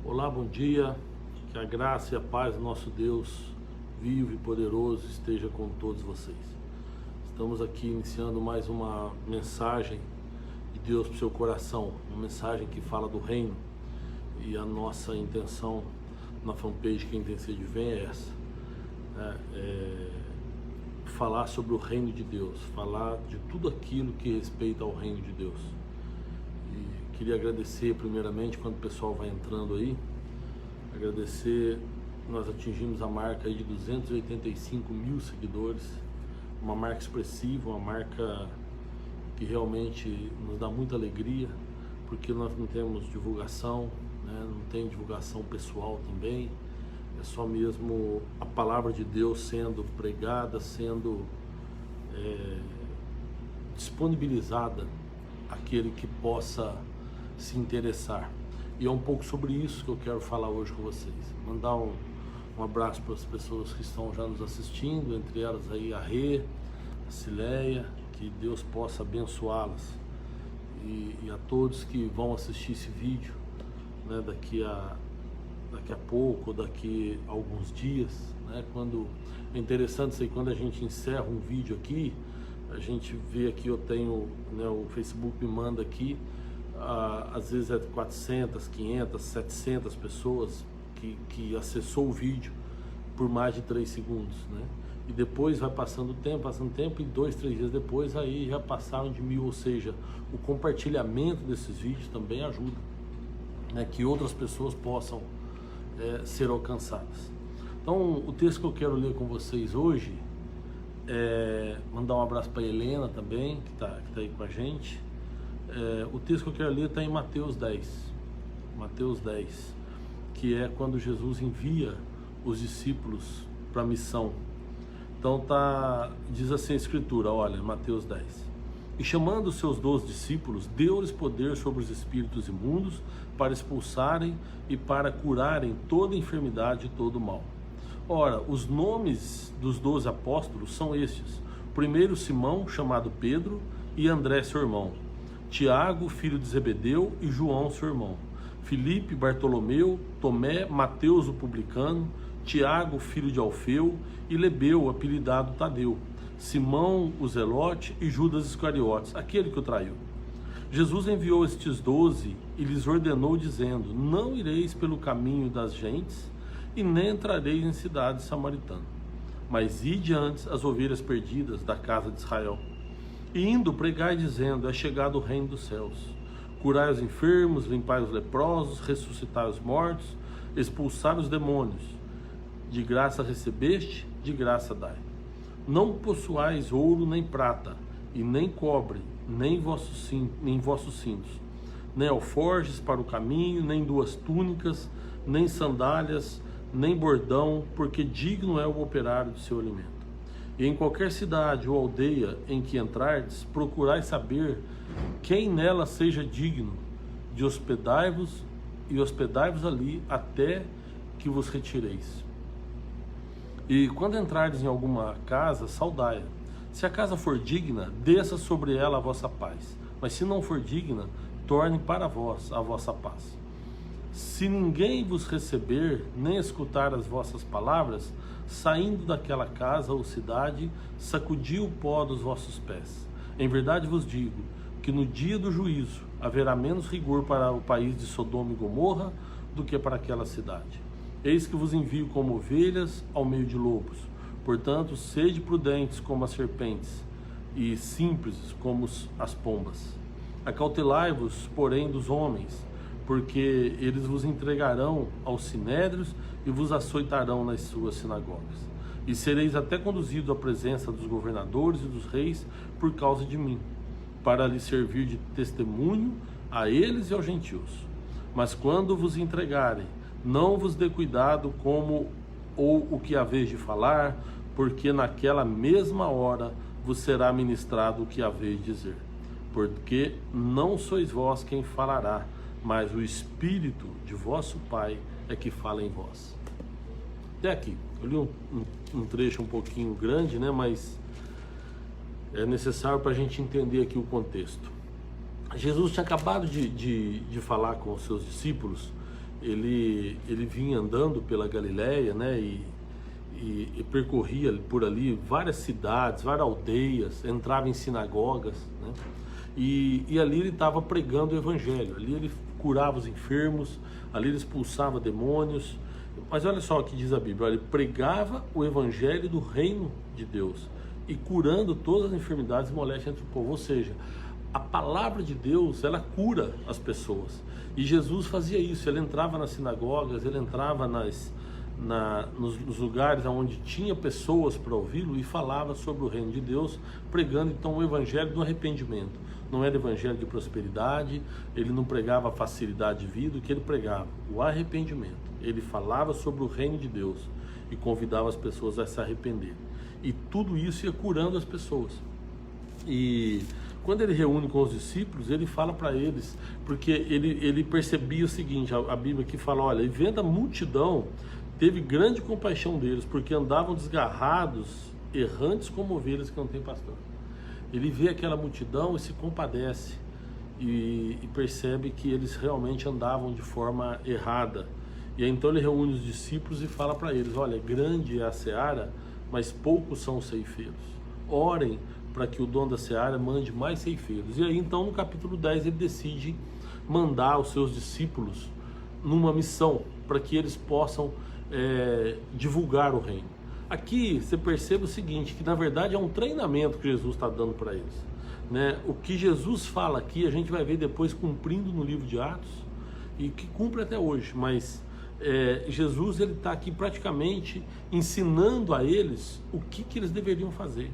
Olá, bom dia, que a graça e a paz do nosso Deus vivo e poderoso esteja com todos vocês. Estamos aqui iniciando mais uma mensagem de Deus para o seu coração, uma mensagem que fala do reino, e a nossa intenção na fanpage Quem Tem Sede Vem é essa, falar sobre o reino de Deus, falar de tudo aquilo que respeita ao reino de Deus. Queria agradecer primeiramente, quando o pessoal vai entrando aí, agradecer, nós atingimos a marca aí de 285 mil seguidores, uma marca expressiva, uma marca que realmente nos dá muita alegria, porque nós não temos divulgação, não tem divulgação pessoal também, é só mesmo a palavra de Deus sendo pregada, sendo disponibilizada àquele que possa se interessar. E é um pouco sobre isso que eu quero falar hoje com vocês. Mandar um abraço para as pessoas que estão já nos assistindo, entre elas aí a Rê, a Cileia, que Deus possa abençoá-las, e a todos que vão assistir esse vídeo, daqui a pouco, daqui a alguns dias, quando é interessante isso aí, quando a gente encerra um vídeo aqui, a gente vê aqui, eu tenho, o Facebook me manda aqui, às vezes é 400, 500, 700 pessoas que acessou o vídeo por mais de 3 segundos, e depois vai passando o tempo, e 2, 3 dias depois aí já passaram de 1000, ou seja, o compartilhamento desses vídeos também ajuda, que outras pessoas possam ser alcançadas. Então, o texto que eu quero ler com vocês hoje mandar um abraço para Helena também, que tá aí com a gente. O texto que eu quero ler está em Mateus 10, que é quando Jesus envia os discípulos para a missão. Então diz assim a escritura, olha, Mateus 10: e chamando os seus 12 discípulos, deu-lhes poder sobre os espíritos imundos para expulsarem e para curarem toda enfermidade e todo mal. Ora, os nomes dos 12 apóstolos são estes: primeiro Simão, chamado Pedro, e André seu irmão, Tiago, filho de Zebedeu, e João seu irmão, Filipe, Bartolomeu, Tomé, Mateus o publicano, Tiago, filho de Alfeu, e Lebeu, apelidado Tadeu, Simão o Zelote e Judas Iscariotes, aquele que o traiu. Jesus enviou estes 12 e lhes ordenou, dizendo: não ireis pelo caminho das gentes, e nem entrareis em cidades samaritanas, mas ide antes as ovelhas perdidas da casa de Israel. E indo, pregai, dizendo: é chegado o reino dos céus. Curai os enfermos, limpai os leprosos, ressuscitai os mortos, expulsai os demônios. De graça recebeste, de graça dai. Não possuais ouro nem prata, e nem cobre, nem em vossos cintos, nem alforjes para o caminho, nem 2 túnicas, nem sandálias, nem bordão, porque digno é o operário do seu alimento. E em qualquer cidade ou aldeia em que entrardes, procurai saber quem nela seja digno de hospedai-vos, e hospedai-vos ali até que vos retireis. E quando entrardes em alguma casa, saudai-a. Se a casa for digna, desça sobre ela a vossa paz, mas se não for digna, torne para vós a vossa paz. Se ninguém vos receber, nem escutar as vossas palavras, saindo daquela casa ou cidade, sacudi o pó dos vossos pés. Em verdade vos digo, que no dia do juízo haverá menos rigor para o país de Sodoma e Gomorra do que para aquela cidade. Eis que vos envio como ovelhas ao meio de lobos. Portanto, sede prudentes como as serpentes, e simples como as pombas. Acautelai-vos, porém, dos homens, porque eles vos entregarão aos sinédrios e vos açoitarão nas suas sinagogas. E sereis até conduzidos à presença dos governadores e dos reis por causa de mim, para lhes servir de testemunho a eles e aos gentios. Mas quando vos entregarem, não vos dê cuidado como ou o que haveis de falar, porque naquela mesma hora vos será ministrado o que haveis de dizer. Porque não sois vós quem falará, mas o Espírito de vosso Pai é que fala em vós. Até aqui, eu li um trecho um pouquinho grande, mas é necessário para a gente entender aqui o contexto. Jesus tinha acabado de falar com os seus discípulos ele vinha andando pela Galileia, né, e percorria por ali várias cidades, várias aldeias, entrava em sinagogas, né, e ali ele estava pregando o evangelho, ali ele curava os enfermos, ali ele expulsava demônios. Mas olha só o que diz a Bíblia: ele pregava o evangelho do reino de Deus e curando todas as enfermidades e moléstias entre o povo. Ou seja, a palavra de Deus, ela cura as pessoas. E Jesus fazia isso, ele entrava nas sinagogas, ele entrava nos lugares onde tinha pessoas para ouvi-lo e falava sobre o reino de Deus, pregando então o evangelho do arrependimento. Não era evangelho de prosperidade, ele não pregava a facilidade de vida, o que ele pregava? O arrependimento. Ele falava sobre o reino de Deus e convidava as pessoas a se arrependerem. E tudo isso ia curando as pessoas. E quando ele reúne com os discípulos, ele fala para eles, porque ele percebia o seguinte, a Bíblia aqui fala, olha, e vendo a multidão, teve grande compaixão deles, porque andavam desgarrados, errantes como ovelhas que não têm pastor. Ele vê aquela multidão e se compadece e percebe que eles realmente andavam de forma errada. E aí, então ele reúne os discípulos e fala para eles, olha, grande é a seara, mas poucos são os ceifeiros. Orem para que o dono da seara mande mais ceifeiros. E aí então no capítulo 10 ele decide mandar os seus discípulos numa missão, para que eles possam divulgar o reino. Aqui você percebe o seguinte, que na verdade é um treinamento que Jesus está dando para eles, né? O que Jesus fala aqui a gente vai ver depois cumprindo no livro de Atos, e que cumpre até hoje, mas Jesus ele está aqui praticamente ensinando a eles o que eles deveriam fazer.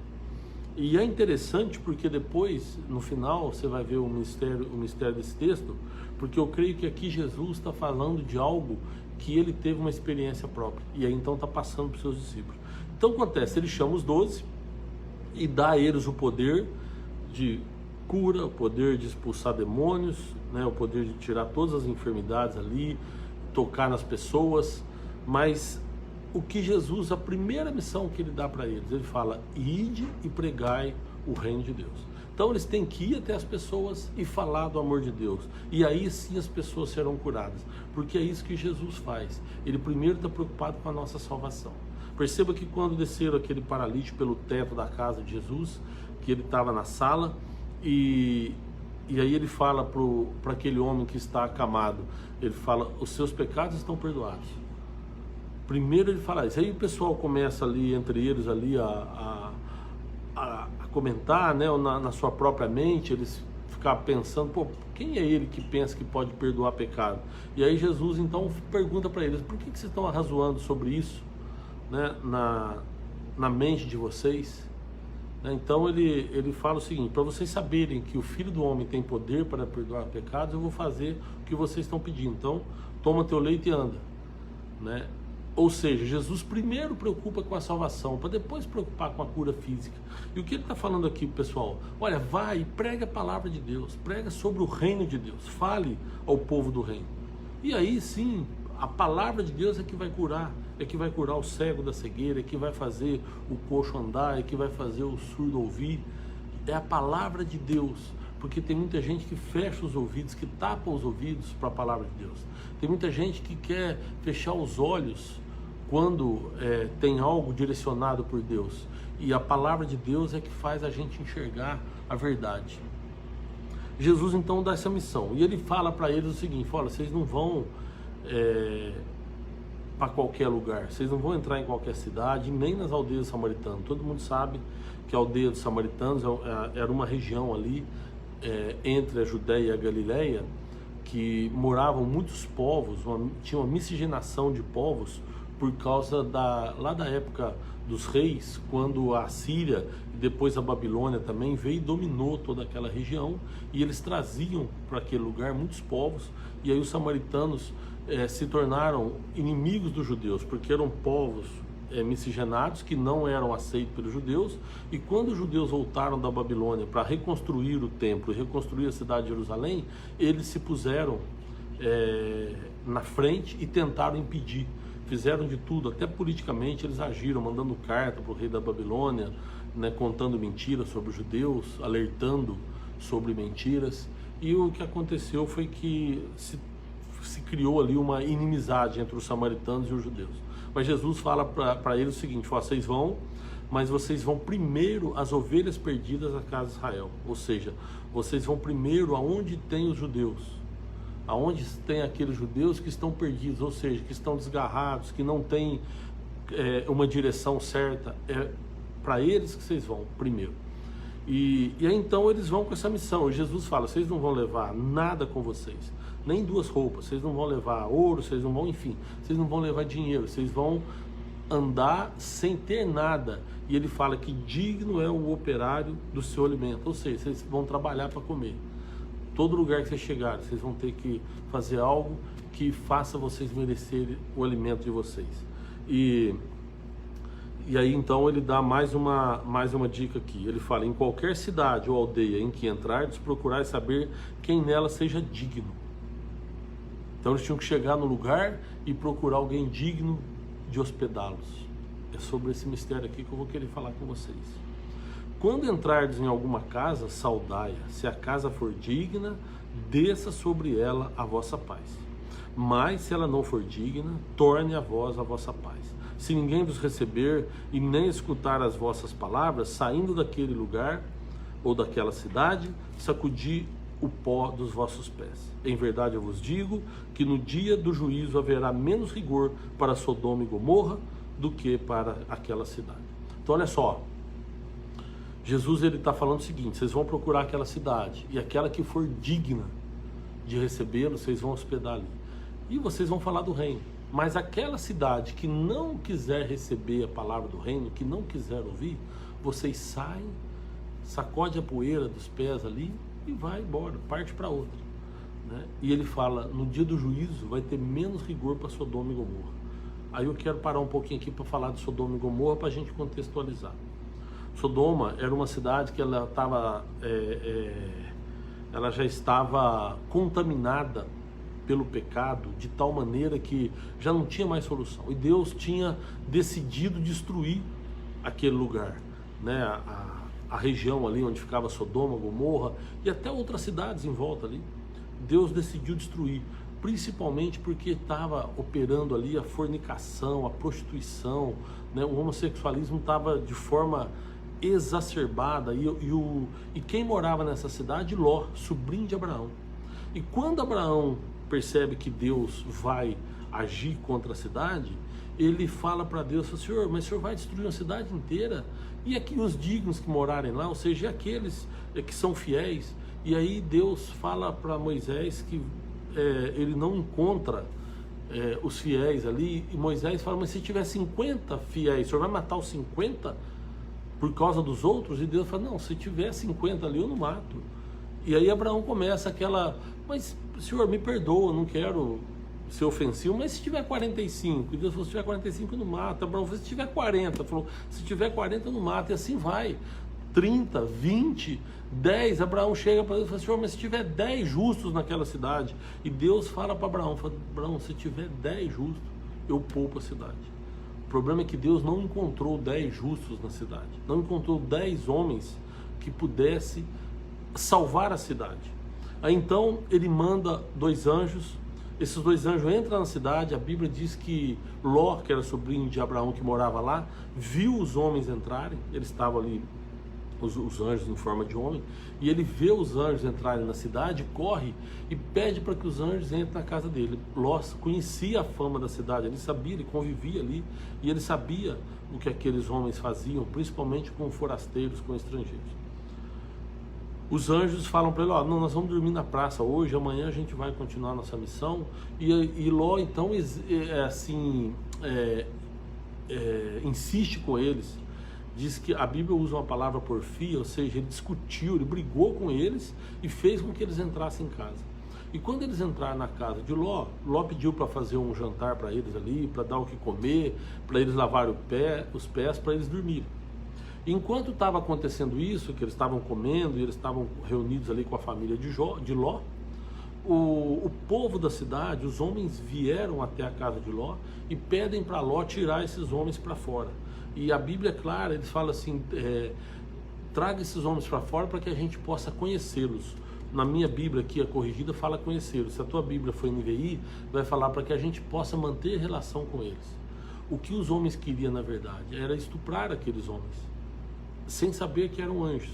E é interessante porque depois, no final, você vai ver o mistério desse texto, porque eu creio que aqui Jesus está falando de algo que ele teve uma experiência própria, e aí então está passando para os seus discípulos. Então acontece, ele chama os 12 e dá a eles o poder de cura, o poder de expulsar demônios, né, o poder de tirar todas as enfermidades ali, tocar nas pessoas. Mas o que Jesus, a primeira missão que ele dá para eles, ele fala, ide e pregai o reino de Deus. Então eles têm que ir até as pessoas e falar do amor de Deus, e aí sim as pessoas serão curadas, porque é isso que Jesus faz. Ele primeiro está preocupado com a nossa salvação. Perceba que quando desceram aquele paralítico pelo teto da casa de Jesus, que ele estava na sala, e aí ele fala para aquele homem que está acamado, ele fala, os seus pecados estão perdoados. Primeiro ele fala isso, aí o pessoal começa ali, entre eles ali, a comentar, né, na sua própria mente, eles ficavam pensando, pô, quem é ele que pensa que pode perdoar pecado? E aí Jesus então pergunta para eles, por que vocês estão arrazoando sobre isso, né, na mente de vocês? Então ele fala o seguinte, para vocês saberem que o Filho do Homem tem poder para perdoar pecados, eu vou fazer o que vocês estão pedindo, então toma teu leito e anda, né? Ou seja, Jesus primeiro preocupa com a salvação, para depois preocupar com a cura física. E o que ele está falando aqui, pessoal? Olha, vai e prega a palavra de Deus, prega sobre o reino de Deus, fale ao povo do reino. E aí sim, a palavra de Deus é que vai curar o cego da cegueira, é que vai fazer o coxo andar, é que vai fazer o surdo ouvir. É a palavra de Deus, porque tem muita gente que fecha os ouvidos, que tapa os ouvidos para a palavra de Deus. Tem muita gente que quer fechar os olhos quando tem algo direcionado por Deus. E a palavra de Deus é que faz a gente enxergar a verdade. Jesus então dá essa missão, e ele fala para eles o seguinte, olha, vocês não vão para qualquer lugar, vocês não vão entrar em qualquer cidade, nem nas aldeias samaritanas. Todo mundo sabe que a aldeia dos samaritanos era uma região ali, entre a Judéia e a Galileia, que moravam muitos povos, tinha uma miscigenação de povos, por causa lá da época dos reis, quando a Síria e depois a Babilônia também veio e dominou toda aquela região, e eles traziam para aquele lugar muitos povos, e aí os samaritanos se tornaram inimigos dos judeus, porque eram povos miscigenados que não eram aceitos pelos judeus, e quando os judeus voltaram da Babilônia para reconstruir o templo e reconstruir a cidade de Jerusalém, eles se puseram na frente e tentaram impedir. Fizeram de tudo, até politicamente eles agiram, mandando carta para o rei da Babilônia, né, contando mentiras sobre os judeus, alertando sobre mentiras. E o que aconteceu foi que se criou ali uma inimizade entre os samaritanos e os judeus. Mas Jesus fala para eles o seguinte: vocês vão, mas vocês vão primeiro às ovelhas perdidas da casa de Israel. Ou seja, vocês vão primeiro aonde tem os judeus, aonde tem aqueles judeus que estão perdidos, ou seja, que estão desgarrados, que não têm uma direção certa. É para eles que vocês vão primeiro. E aí então eles vão com essa missão. E Jesus fala: vocês não vão levar nada com vocês, nem 2 roupas, vocês não vão levar ouro, vocês não vão, enfim, vocês não vão levar dinheiro, vocês vão andar sem ter nada. E ele fala que digno é o operário do seu alimento, ou seja, vocês vão trabalhar para comer. Todo lugar que vocês chegarem, vocês vão ter que fazer algo que faça vocês merecerem o alimento de vocês. E aí então ele dá mais uma dica aqui. Ele fala: em qualquer cidade ou aldeia em que entrardes, procurai saber quem nela seja digno. Então eles tinham que chegar no lugar e procurar alguém digno de hospedá-los. É sobre esse mistério aqui que eu vou querer falar com vocês. Quando entrardes em alguma casa, saudai-a. Se a casa for digna, desça sobre ela a vossa paz. Mas se ela não for digna, torne a vós a vossa paz. Se ninguém vos receber e nem escutar as vossas palavras, saindo daquele lugar ou daquela cidade, sacudi o pó dos vossos pés. Em verdade eu vos digo que no dia do juízo haverá menos rigor para Sodoma e Gomorra do que para aquela cidade. Então olha só, Jesus ele está falando o seguinte: vocês vão procurar aquela cidade, e aquela que for digna de recebê-lo, vocês vão hospedar ali. E vocês vão falar do reino. Mas aquela cidade que não quiser receber a palavra do reino, que não quiser ouvir, vocês saem, sacode a poeira dos pés ali e vai embora, parte para outra, né? E ele fala: no dia do juízo vai ter menos rigor para Sodoma e Gomorra. Aí eu quero parar um pouquinho aqui para falar de Sodoma e Gomorra, para a gente contextualizar. Sodoma era uma cidade que ela já estava contaminada pelo pecado de tal maneira que já não tinha mais solução. E Deus tinha decidido destruir aquele lugar, né? A região ali onde ficava Sodoma, Gomorra e até outras cidades em volta ali. Deus decidiu destruir, principalmente porque estava operando ali a fornicação, a prostituição, né? O homossexualismo estava de forma exacerbada. E quem morava nessa cidade? Ló, sobrinho de Abraão. E quando Abraão percebe que Deus vai agir contra a cidade, ele fala para Deus: Senhor, mas o Senhor vai destruir uma cidade inteira? E aqui os dignos que morarem lá, ou seja, aqueles que são fiéis? E aí Deus fala para Moisés que ele não encontra os fiéis ali, e Moisés fala: mas se tiver 50 fiéis, o Senhor vai matar os 50 por causa dos outros? E Deus fala: não, se tiver 50 ali eu não mato. E aí Abraão começa aquela: mas Senhor, me perdoa, eu não quero ser ofensivo, mas se tiver 45, e Deus falou: se tiver 45 eu não mato. Abraão falou: se tiver 40, falou: se tiver 40 eu não mato. E assim vai, 30, 20, 10, Abraão chega para Deus e fala: Senhor, mas se tiver 10 justos naquela cidade? E Deus fala para Abraão, fala: Abraão, se tiver 10 justos, eu poupo a cidade. O problema é que Deus não encontrou 10 justos na cidade, não encontrou 10 homens que pudesse salvar a cidade. Aí então ele manda 2 anjos, esses 2 anjos entram na cidade. A Bíblia diz que Ló, que era sobrinho de Abraão que morava lá, viu os homens entrarem, eles estavam ali, os anjos em forma de homem, e ele vê os anjos entrarem na cidade, corre e pede para que os anjos entrem na casa dele. Ló conhecia a fama da cidade, ele sabia, ele convivia ali, e ele sabia o que aqueles homens faziam, principalmente com forasteiros, com estrangeiros. Os anjos falam para ele: ó, não, nós vamos dormir na praça hoje, amanhã a gente vai continuar a nossa missão. E Ló então insiste com eles. Diz que a Bíblia usa uma palavra porfia, ou seja, ele discutiu, ele brigou com eles e fez com que eles entrassem em casa. E quando eles entraram na casa de Ló, Ló pediu para fazer um jantar para eles ali, para dar o que comer, para eles lavarem os pés, para eles dormirem. Enquanto estava acontecendo isso, que eles estavam comendo e eles estavam reunidos ali com a família de Ló, o povo da cidade, os homens vieram até a casa de Ló e pedem para Ló tirar esses homens para fora. E a Bíblia é clara, eles falam assim: traga esses homens para fora para que a gente possa conhecê-los. na minha Bíblia aqui, a corrigida, fala conhecê-los. Se a tua Bíblia for NVI, vai falar para que a gente possa manter relação com eles. O que os homens queriam, na verdade, era estuprar aqueles homens, sem saber que eram anjos.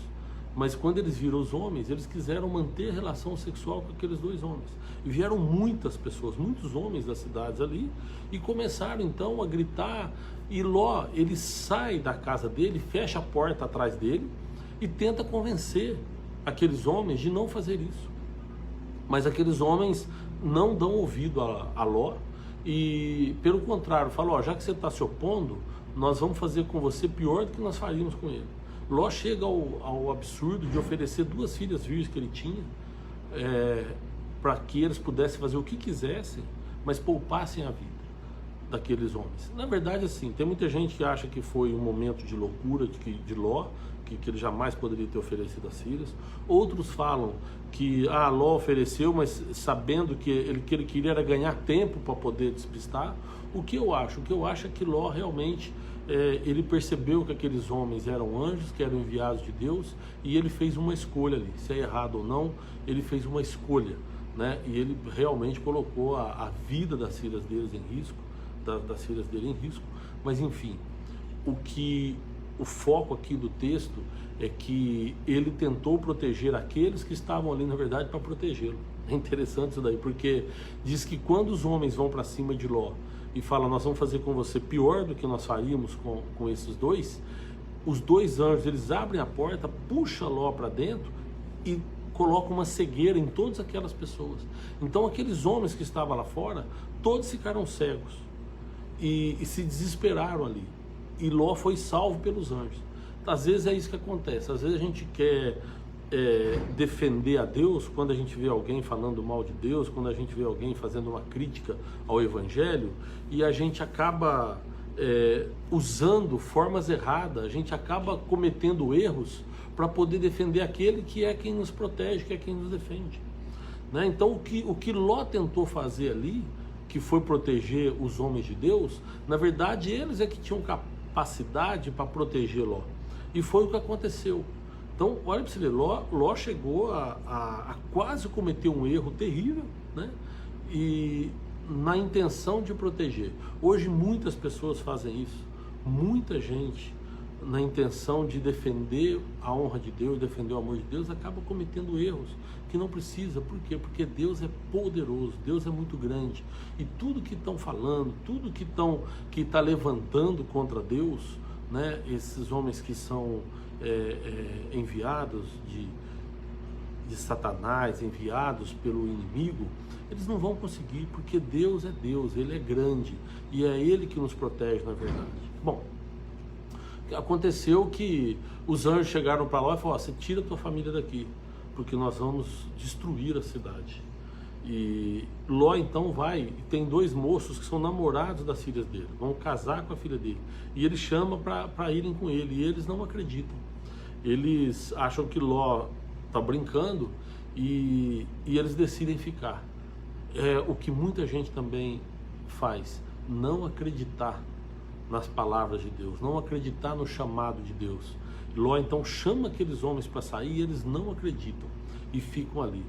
Mas quando eles viram os homens, eles quiseram manter relação sexual com aqueles dois homens. E vieram muitas pessoas, muitos homens das cidades ali, e começaram então a gritar. E Ló, ele sai da casa dele, fecha a porta atrás dele e tenta convencer aqueles homens de não fazer isso. Mas aqueles homens não dão ouvido a Ló e, pelo contrário, falam: ó, já que você está se opondo, nós vamos fazer com você pior do que nós faríamos com ele. Ló chega ao absurdo de oferecer 2 filhas virgens que ele tinha, para que eles pudessem fazer o que quisessem, mas poupassem a vida daqueles homens. Na verdade, assim, tem muita gente que acha que foi um momento de loucura de Ló, que ele jamais poderia ter oferecido as filhas. Outros falam que Ló ofereceu, mas sabendo que ele queria era ganhar tempo para poder despistar. O que eu acho? O que eu acho é que Ló realmente ele percebeu que aqueles homens eram anjos, que eram enviados de Deus, e ele fez uma escolha ali. Se é errado ou não, ele fez uma escolha, né? E ele realmente colocou a vida das filhas deles em risco, das filhas dele em risco. Mas enfim, o foco aqui do texto é que ele tentou proteger aqueles que estavam ali, na verdade, para protegê-lo. É interessante isso daí, porque diz que quando os homens vão para cima de Ló e falam: nós vamos fazer com você pior do que nós faríamos com esses dois, os 2 anjos, eles abrem a porta, puxam Ló para dentro e colocam uma cegueira em todas aquelas pessoas. Então aqueles homens que estavam lá fora, todos ficaram cegos e se desesperaram ali. E Ló foi salvo pelos anjos. Às vezes é isso que acontece. Às vezes a gente quer defender a Deus quando a gente vê alguém falando mal de Deus, quando a gente vê alguém fazendo uma crítica ao Evangelho, e a gente acaba usando formas erradas, a gente acaba cometendo erros para poder defender aquele que é quem nos protege, que é quem nos defende, né? Então o que Ló tentou fazer ali, que foi proteger os homens de Deus, na verdade eles é que tinham capacidade para proteger Ló, e foi o que aconteceu. Então olha para você ver, Ló chegou a quase cometer um erro terrível, né? E na intenção de proteger. Hoje muitas pessoas fazem isso, muita gente na intenção de defender a honra de Deus, defender o amor de Deus, acaba cometendo erros que não precisa. Por quê? Porque Deus é poderoso, Deus é muito grande, e tudo que estão falando, tudo que está levantando contra Deus, né? Esses homens que são enviados de Satanás, enviados pelo inimigo, eles não vão conseguir, porque Deus é Deus, Ele é grande, e é Ele que nos protege, na verdade. Bom, aconteceu que os anjos chegaram para Ló e falaram: você tira a tua família daqui, porque nós vamos destruir a cidade. E Ló então vai, e tem 2 moços que são namorados das filhas dele, vão casar com a filha dele, e ele chama para irem com ele, e eles não acreditam. Eles acham que Ló está brincando, e eles decidem ficar. É o que muita gente também faz, não acreditar nas palavras de Deus, não acreditar no chamado de Deus. Ló então chama aqueles homens para sair, e eles não acreditam e ficam ali.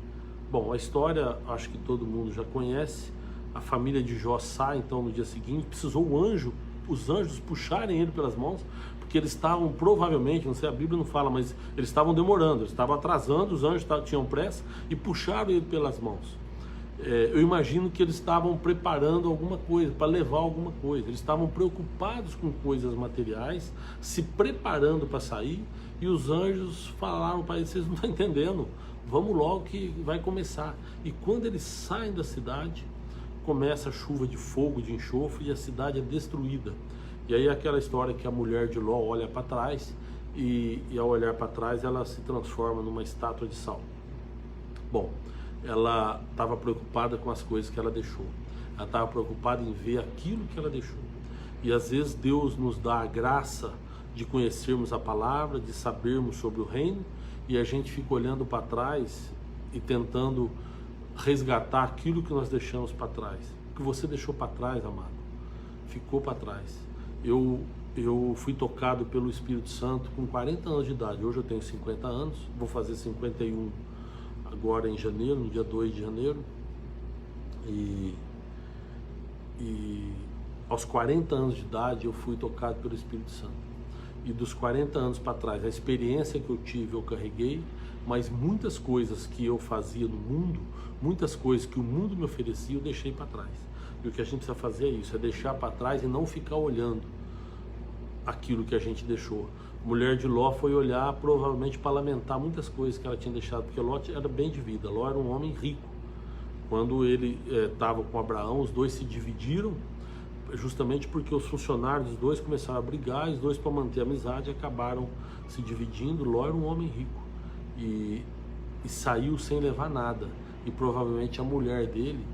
Bom, a história acho que todo mundo já conhece. A família de Jó sai então no dia seguinte, precisou os anjos puxarem ele pelas mãos, porque eles estavam provavelmente, não sei, a Bíblia não fala, mas eles estavam demorando, eles estavam atrasando, os anjos tinham pressa e puxaram ele pelas mãos. Eu imagino que eles estavam preparando alguma coisa, para levar alguma coisa. Eles estavam preocupados com coisas materiais, se preparando para sair, e os anjos falaram para eles: vocês não estão entendendo, vamos logo que vai começar. E quando eles saem da cidade, começa a chuva de fogo, de enxofre, e a cidade é destruída. E aí aquela história que a mulher de Ló olha para trás, e ao olhar para trás ela se transforma numa estátua de sal. Bom, ela estava preocupada com as coisas que ela deixou, ela estava preocupada em ver aquilo que ela deixou. E às vezes Deus nos dá a graça de conhecermos a palavra, de sabermos sobre o reino, e a gente fica olhando para trás e tentando resgatar aquilo que nós deixamos para trás. O que você deixou para trás, amado, ficou para trás. Eu fui tocado pelo Espírito Santo com 40 anos de idade. Hoje eu tenho 50 anos, vou fazer 51 agora em janeiro, no dia 2 de janeiro, e aos 40 anos de idade eu fui tocado pelo Espírito Santo. E dos 40 anos para trás, a experiência que eu tive eu carreguei, mas muitas coisas que eu fazia no mundo, muitas coisas que o mundo me oferecia, eu deixei para trás. E o que a gente precisa fazer é isso, é deixar para trás e não ficar olhando aquilo que a gente deixou. A mulher de Ló foi olhar provavelmente para lamentar muitas coisas que ela tinha deixado, porque Ló era bem de vida, Ló era um homem rico. Quando ele estava com Abraão, os dois se dividiram, justamente porque os funcionários dos dois começaram a brigar, e os dois, para manter a amizade, acabaram se dividindo. Ló era um homem rico e saiu sem levar nada, e provavelmente a mulher dele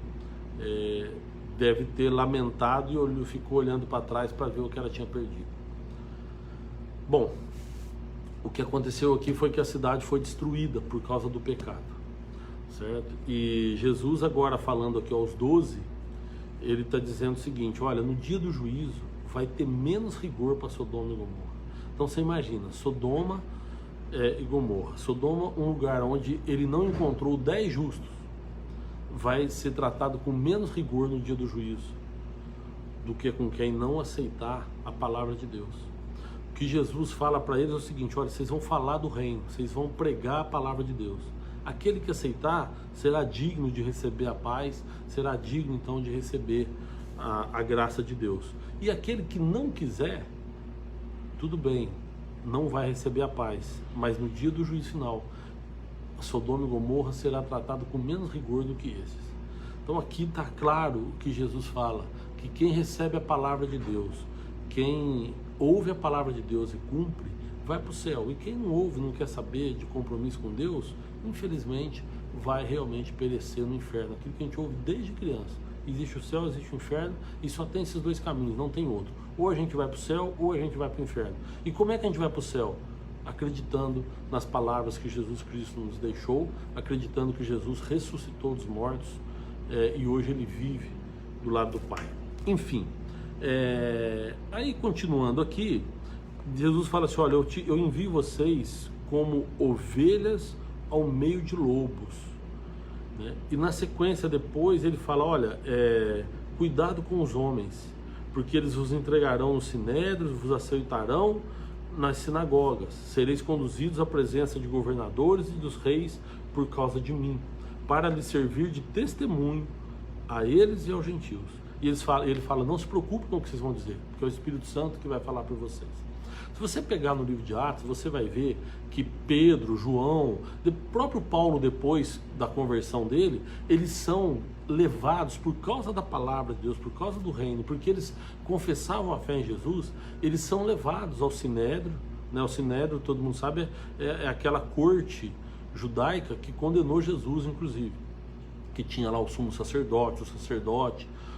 deve ter lamentado e ficou olhando para trás para ver o que ela tinha perdido. Bom, o que aconteceu aqui foi que a cidade foi destruída por causa do pecado, certo? E Jesus agora falando aqui aos 12, ele está dizendo o seguinte: olha, no dia do juízo vai ter menos rigor para Sodoma e Gomorra. Então você imagina, Sodoma e Gomorra. Sodoma, um lugar onde ele não encontrou 10 justos, vai ser tratado com menos rigor no dia do juízo do que com quem não aceitar a palavra de Deus. O que Jesus fala para eles é o seguinte: olha, vocês vão falar do reino, vocês vão pregar a palavra de Deus. Aquele que aceitar será digno de receber a paz, será digno então de receber a graça de Deus. E aquele que não quiser, tudo bem, não vai receber a paz, mas no dia do juízo final, Sodoma e Gomorra será tratado com menos rigor do que esses. Então aqui está claro o que Jesus fala, que quem recebe a palavra de Deus, quem ouve a palavra de Deus e cumpre, vai para o céu. E quem não ouve, não quer saber de compromisso com Deus, infelizmente vai realmente perecer no inferno. Aquilo que a gente ouve desde criança: existe o céu, existe o inferno, e só tem esses dois caminhos, não tem outro. Ou a gente vai para o céu, ou a gente vai para o inferno. E como é que a gente vai para o céu? Acreditando nas palavras que Jesus Cristo nos deixou, acreditando que Jesus ressuscitou dos mortos, e hoje ele vive do lado do Pai. Enfim, aí continuando aqui, Jesus fala assim: olha, eu envio vocês como ovelhas ao meio de lobos, né? E na sequência depois ele fala: olha, cuidado com os homens, porque eles vos entregarão nos sinédrios, vos aceitarão nas sinagogas, sereis conduzidos à presença de governadores e dos reis por causa de mim, para lhes servir de testemunho a eles e aos gentios. E ele fala: não se preocupe com o que vocês vão dizer, porque é o Espírito Santo que vai falar por vocês. Se você pegar no livro de Atos, você vai ver que Pedro, João, o próprio Paulo, depois da conversão dele, eles são levados por causa da palavra de Deus, por causa do reino, porque eles confessavam a fé em Jesus, eles são levados ao Sinédrio, né? O Sinédrio, todo mundo sabe, é aquela corte judaica que condenou Jesus, inclusive, que tinha lá o sumo sacerdote,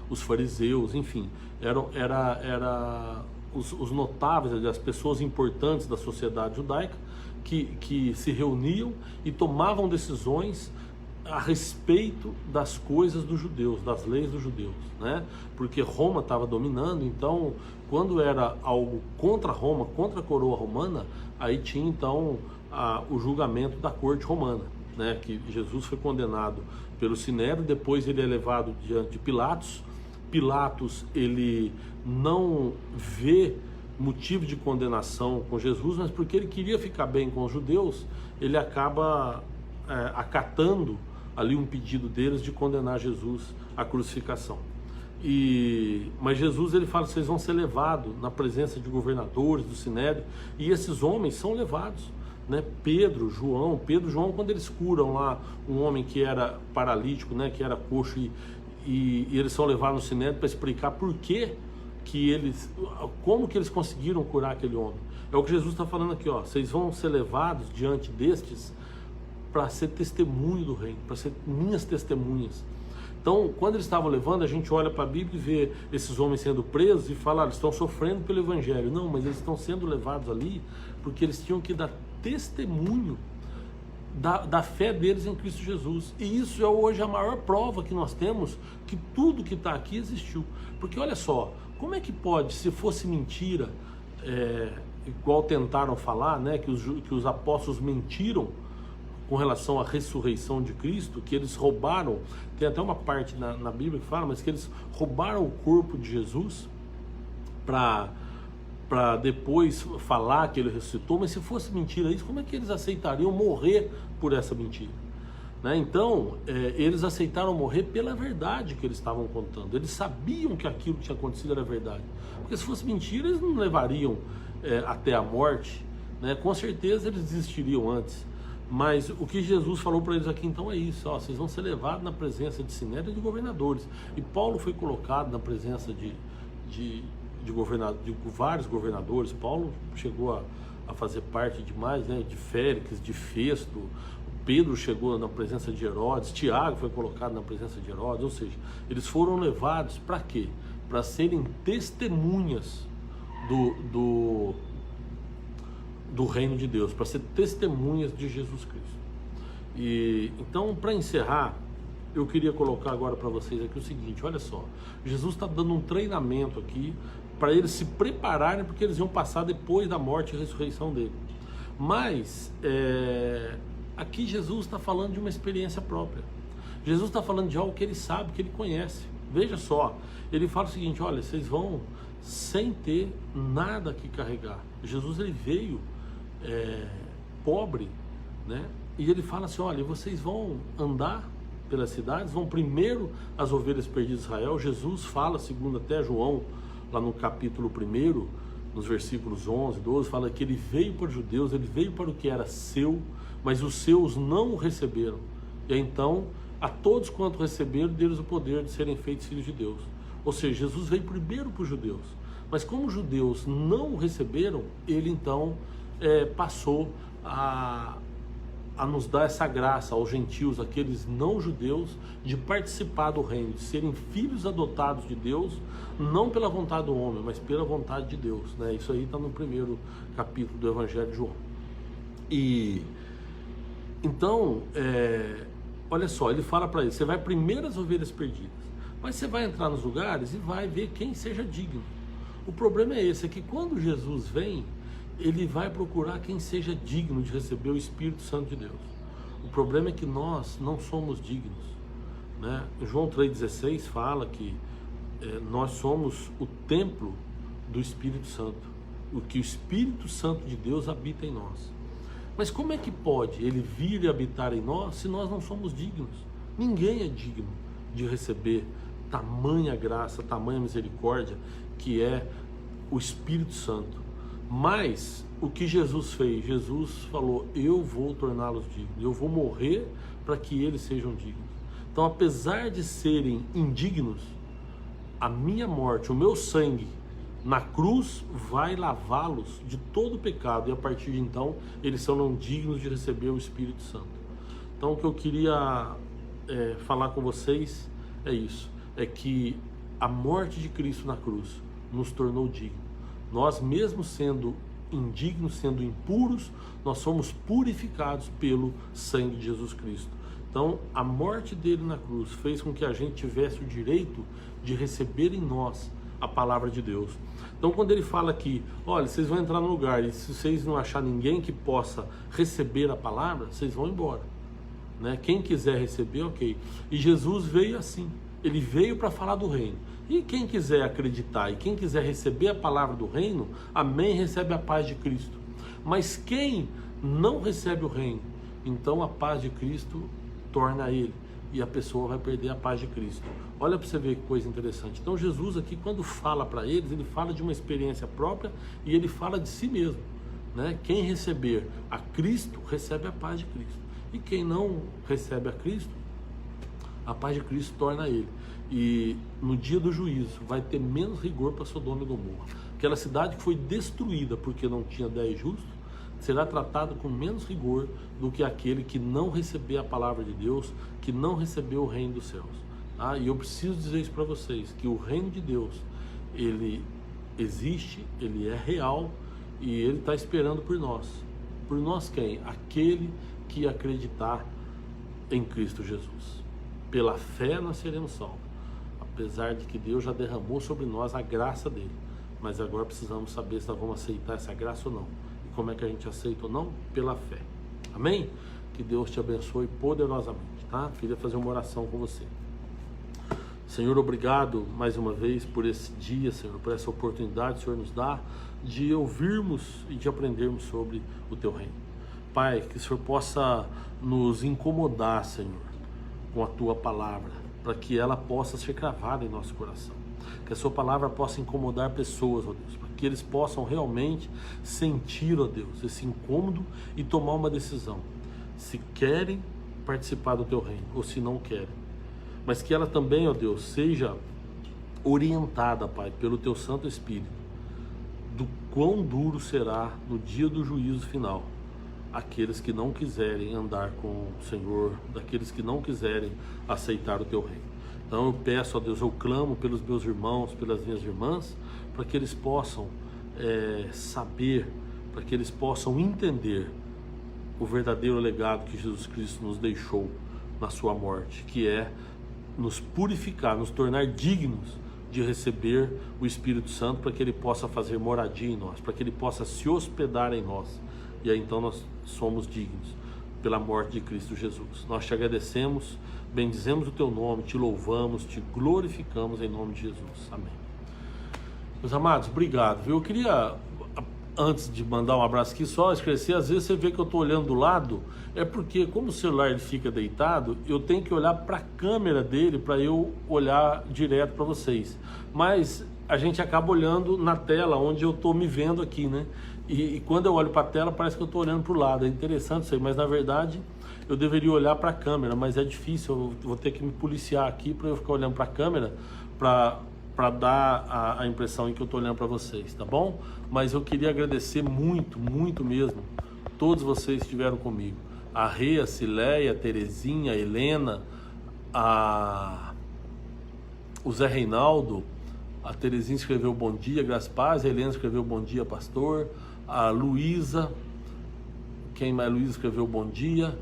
os fariseus, enfim, era os notáveis, as pessoas importantes da sociedade judaica que se reuniam e tomavam decisões a respeito das coisas dos judeus, das leis dos judeus, né? Porque Roma estava dominando, então quando era algo contra Roma, contra a coroa romana, aí tinha então o julgamento da corte romana, né? Que Jesus foi condenado pelo Sinédrio, depois ele é levado diante de Pilatos. Pilatos, ele não vê motivo de condenação com Jesus, mas porque ele queria ficar bem com os judeus, ele acaba acatando ali um pedido deles de condenar Jesus à crucificação. Mas Jesus, ele fala: vocês vão ser levados na presença de governadores, do Sinédrio, e esses homens são levados, né? Pedro, João, quando eles curam lá um homem que era paralítico, né? Que era coxo, e eles são levados no Sinédrio para explicar por que como que eles conseguiram curar aquele homem. É o que Jesus está falando aqui, ó: vocês vão ser levados diante destes para ser testemunho do reino, para ser minhas testemunhas. Então, quando eles estavam levando, a gente olha para a Bíblia e vê esses homens sendo presos e fala: eles estão sofrendo pelo Evangelho. Não, mas eles estão sendo levados ali porque eles tinham que dar testemunho da fé deles em Cristo Jesus. E isso é hoje a maior prova que nós temos que tudo que está aqui existiu. Porque olha só, como é que pode, se fosse mentira, igual tentaram falar, né, que os apóstolos mentiram com relação à ressurreição de Cristo, que eles roubaram, tem até uma parte na Bíblia que fala, mas que eles roubaram o corpo de Jesus para depois falar que ele ressuscitou. Mas se fosse mentira isso, como é que eles aceitariam morrer por essa mentira? Né? Então, eles aceitaram morrer pela verdade que eles estavam contando. Eles sabiam que aquilo que tinha acontecido era verdade. Porque se fosse mentira, eles não levariam até a morte, né? Com certeza eles desistiriam antes. Mas o que Jesus falou para eles aqui então é isso: ó, vocês vão ser levados na presença de Sinédrio e de governadores. E Paulo foi colocado na presença de vários governadores. Paulo chegou a fazer parte de mais, né, de Félix, de Festo. Pedro chegou na presença de Herodes. Tiago foi colocado na presença de Herodes. Ou seja, eles foram levados para quê? Para serem testemunhas do reino de Deus, para ser testemunhas de Jesus Cristo. E então, para encerrar, eu queria colocar agora para vocês aqui o seguinte: olha só, Jesus está dando um treinamento aqui para eles se prepararem, porque eles iam passar depois da morte e ressurreição dele. Mas aqui Jesus está falando de uma experiência própria. Jesus está falando de algo que ele sabe, que ele conhece. Veja só, ele fala o seguinte: olha, vocês vão sem ter nada que carregar. Jesus, ele veio pobre, né? E ele fala assim: olha, vocês vão andar pelas cidades, vão primeiro as ovelhas perdidas de Israel. Jesus fala, segundo até João, lá no capítulo 1, nos versículos 11, 12, fala que ele veio para os judeus, ele veio para o que era seu, mas os seus não o receberam. E então, a todos quanto receberam, deu-lhes o poder de serem feitos filhos de Deus. Ou seja, Jesus veio primeiro para os judeus, mas como os judeus não o receberam, ele então passou a nos dar essa graça aos gentios, aqueles não judeus, de participar do reino, de serem filhos adotados de Deus, não pela vontade do homem, mas pela vontade de Deus, né? Isso aí está no 1º capítulo do Evangelho de João. E então, olha só, ele fala para eles: você vai primeiro às ovelhas perdidas, mas você vai entrar nos lugares e vai ver quem seja digno. O problema é esse, é que quando Jesus vem, ele vai procurar quem seja digno de receber o Espírito Santo de Deus. O problema é que nós não somos dignos, né? João 3,16 fala que nós somos o templo do Espírito Santo, o que o Espírito Santo de Deus habita em nós. Mas como é que pode ele vir e habitar em nós se nós não somos dignos? Ninguém é digno de receber tamanha graça, tamanha misericórdia que é o Espírito Santo. Mas o que Jesus fez? Jesus falou: eu vou torná-los dignos, eu vou morrer para que eles sejam dignos. Então, apesar de serem indignos, a minha morte, o meu sangue na cruz vai lavá-los de todo o pecado, e a partir de então eles serão dignos de receber o Espírito Santo. Então, o que eu queria falar com vocês é isso: é que a morte de Cristo na cruz nos tornou dignos. Nós, mesmo sendo indignos, sendo impuros, nós somos purificados pelo sangue de Jesus Cristo. Então, a morte dele na cruz fez com que a gente tivesse o direito de receber em nós a palavra de Deus. Então, quando ele fala aqui: olha, vocês vão entrar no lugar e se vocês não achar ninguém que possa receber a palavra, vocês vão embora, né? Quem quiser receber, ok. E Jesus veio assim, ele veio para falar do reino. E quem quiser acreditar e quem quiser receber a palavra do reino, amém, recebe a paz de Cristo. Mas quem não recebe o reino, então a paz de Cristo torna ele, e a pessoa vai perder a paz de Cristo. Olha para você ver que coisa interessante. Então Jesus aqui, quando fala para eles, ele fala de uma experiência própria e ele fala de si mesmo, né? Quem receber a Cristo, recebe a paz de Cristo. E quem não recebe a Cristo, a paz de Cristo torna ele. E no dia do juízo vai ter menos rigor para Sodoma e Gomorra. Aquela cidade que foi destruída porque não tinha 10 justos, será tratada com menos rigor do que aquele que não receber a palavra de Deus, que não recebeu o reino dos céus. E eu preciso dizer isso para vocês, que o reino de Deus, ele existe, ele é real, e ele está esperando por nós. Por nós quem? Aquele que acreditar em Cristo Jesus. Pela fé nós seremos salvos, apesar de que Deus já derramou sobre nós a graça dele. Mas agora precisamos saber se nós vamos aceitar essa graça ou não. E como é que a gente aceita ou não? Pela fé. Amém? que Deus te abençoe poderosamente, tá? Queria fazer uma oração com você. Senhor, obrigado mais uma vez por esse dia, Senhor, por essa oportunidade que o Senhor nos dá de ouvirmos e de aprendermos sobre o Teu reino. Pai, que o Senhor possa nos incomodar, Senhor, com a Tua palavra, para que ela possa ser cravada em nosso coração. Que a Sua palavra possa incomodar pessoas, ó Deus, para que eles possam realmente sentir, ó Deus, esse incômodo e tomar uma decisão, se querem participar do Teu reino ou se não querem. Mas que ela também, ó Deus, seja orientada, Pai, pelo Teu Santo Espírito, do quão duro será no dia do juízo final aqueles que não quiserem andar com o Senhor, daqueles que não quiserem aceitar o Teu reino. Então eu peço, ó Deus, eu clamo pelos meus irmãos, pelas minhas irmãs, para que eles possam saber, para que eles possam entender o verdadeiro legado que Jesus Cristo nos deixou na sua morte, que é nos purificar, nos tornar dignos de receber o Espírito Santo, para que Ele possa fazer moradia em nós, para que Ele possa se hospedar em nós. E aí então nós somos dignos pela morte de Cristo Jesus. Nós te agradecemos, bendizemos o Teu nome, Te louvamos, Te glorificamos em nome de Jesus. Amém. Meus amados, obrigado, viu? Eu queria, antes de mandar um abraço aqui, só esclarecer, às vezes você vê que eu estou olhando do lado, é porque como o celular ele fica deitado, eu tenho que olhar para a câmera dele para eu olhar direto para vocês. Mas a gente acaba olhando na tela onde eu estou me vendo aqui, né? E quando eu olho para a tela parece que eu estou olhando para o lado. É interessante isso aí, mas na verdade eu deveria olhar para a câmera, mas é difícil, eu vou ter que me policiar aqui para eu ficar olhando para a câmera para dar a impressão em que eu estou olhando para vocês, tá bom? Mas eu queria agradecer muito, muito mesmo, todos vocês que estiveram comigo. A Rê, a Cileia, a Terezinha, a Helena, o Zé Reinaldo, a Terezinha escreveu bom dia, graças a paz, a Helena escreveu bom dia, pastor, a Luísa, quem mais? Luísa escreveu bom dia,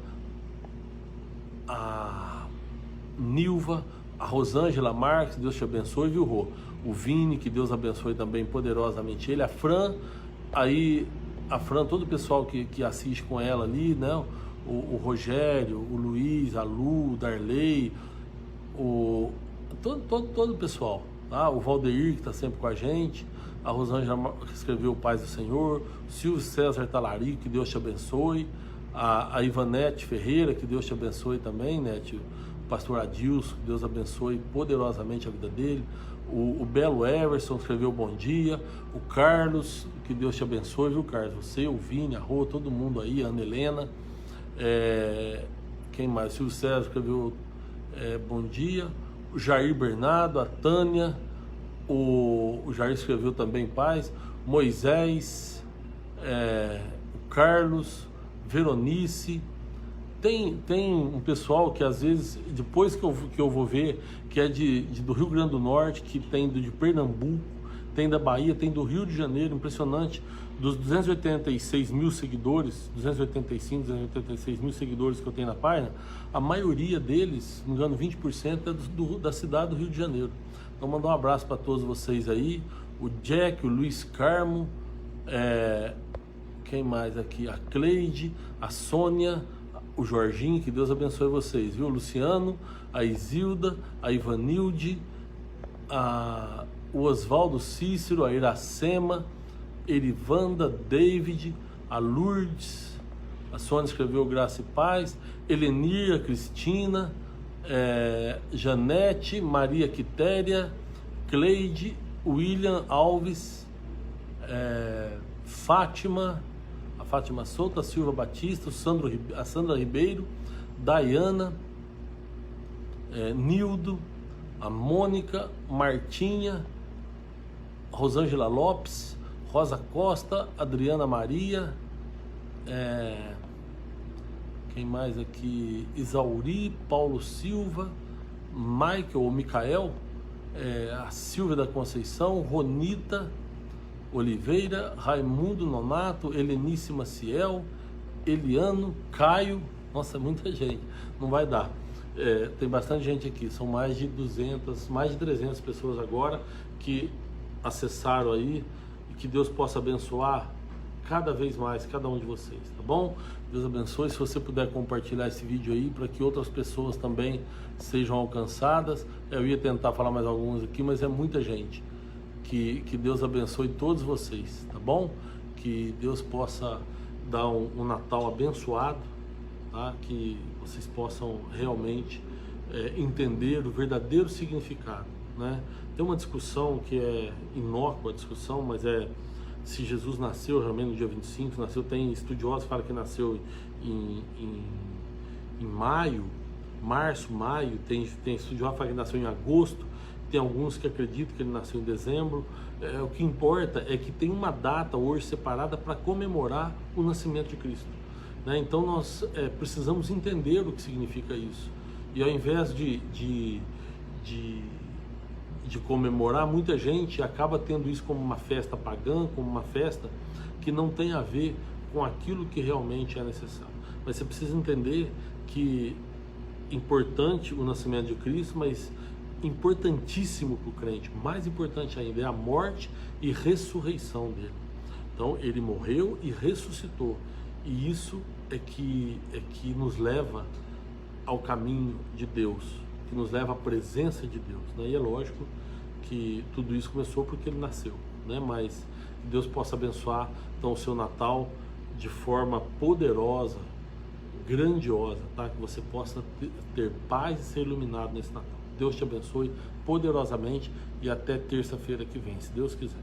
a Nilva, a Rosângela Marques, Deus te abençoe, viu, Rô? O Vini, que Deus abençoe também poderosamente ele, a Fran, aí a Fran, todo o pessoal que assiste com ela ali, né? O Rogério, o Luiz, a Lu, o Darley, todo o pessoal, tá? O Valdeir, que está sempre com a gente, a Rosângela que escreveu o Paz do Senhor, o Silvio César Talarico, que Deus te abençoe, a Ivanete Ferreira, que Deus te abençoe também, né, tio? O pastor Adilson, que Deus abençoe poderosamente a vida dele, o Belo Everson escreveu bom dia, o Carlos, que Deus te abençoe, viu, Carlos? Você, o Vini, a Rô, todo mundo aí, a Ana Helena, quem mais? O Silvio César escreveu bom dia, o Jair Bernardo, a Tânia, o Jair escreveu também paz, Moisés, o Carlos, Veronice. Tem um pessoal que às vezes, depois que eu vou ver, que é do Rio Grande do Norte, que tem de Pernambuco, tem da Bahia, tem do Rio de Janeiro, impressionante. Dos 286 mil seguidores, 285, 286 mil seguidores que eu tenho na página, a maioria deles, se não me engano 20%, é da cidade do Rio de Janeiro. Então mandar um abraço para todos vocês aí, o Jack, o Luiz Carmo, quem mais aqui? A Cleide, a Sônia, o Jorginho, que Deus abençoe vocês, viu? O Luciano, a Isilda, a Ivanilde, o Oswaldo Cícero, a Iracema, Erivanda, David, a Lourdes, a Sônia escreveu Graça e Paz, Elenir, a Cristina, Janete, Maria Quitéria, Cleide, William Alves, Fátima, a Fátima Souto, a Silva Batista, a Sandra Ribeiro, Dayana, Nildo, a Mônica, Martinha, Rosângela Lopes, Rosa Costa, Adriana Maria, quem mais aqui? Isauri, Paulo Silva, Michael ou Micael, a Silvia da Conceição, Ronita Oliveira, Raimundo Nonato, Helenice Maciel, Eliano, Caio, nossa, muita gente, não vai dar. Tem bastante gente aqui, são mais de 200, mais de 300 pessoas agora que acessaram aí, e que Deus possa abençoar cada vez mais cada um de vocês, tá bom? Deus abençoe. Se você puder compartilhar esse vídeo aí para que outras pessoas também sejam alcançadas. Eu ia tentar falar mais alguns aqui, mas é muita gente. Que Deus abençoe todos vocês, tá bom? Que Deus possa dar um Natal abençoado, tá? Que vocês possam realmente entender o verdadeiro significado, né? Tem uma discussão que é inócua a discussão, mas se Jesus nasceu realmente no dia 25, nasceu, tem estudiosos que falam que nasceu em março, maio, tem estudiosos que falam que nasceu em agosto, tem alguns que acreditam que ele nasceu em dezembro. O que importa é que tem uma data hoje separada para comemorar o nascimento de Cristo, né? Então nós precisamos entender o que significa isso, e ao invés de comemorar, muita gente acaba tendo isso como uma festa pagã, como uma festa que não tem a ver com aquilo que realmente é necessário. Mas você precisa entender que é importante o nascimento de Cristo, mas importantíssimo para o crente, mais importante ainda, é a morte e ressurreição dele. Então ele morreu e ressuscitou, e isso é que nos leva ao caminho de Deus, que nos leva à presença de Deus, né? E é lógico que tudo isso começou porque ele nasceu, né? Mas que Deus possa abençoar então o seu Natal de forma poderosa, grandiosa, tá? Que você possa ter paz e ser iluminado nesse Natal. Deus te abençoe poderosamente e até terça-feira que vem, se Deus quiser.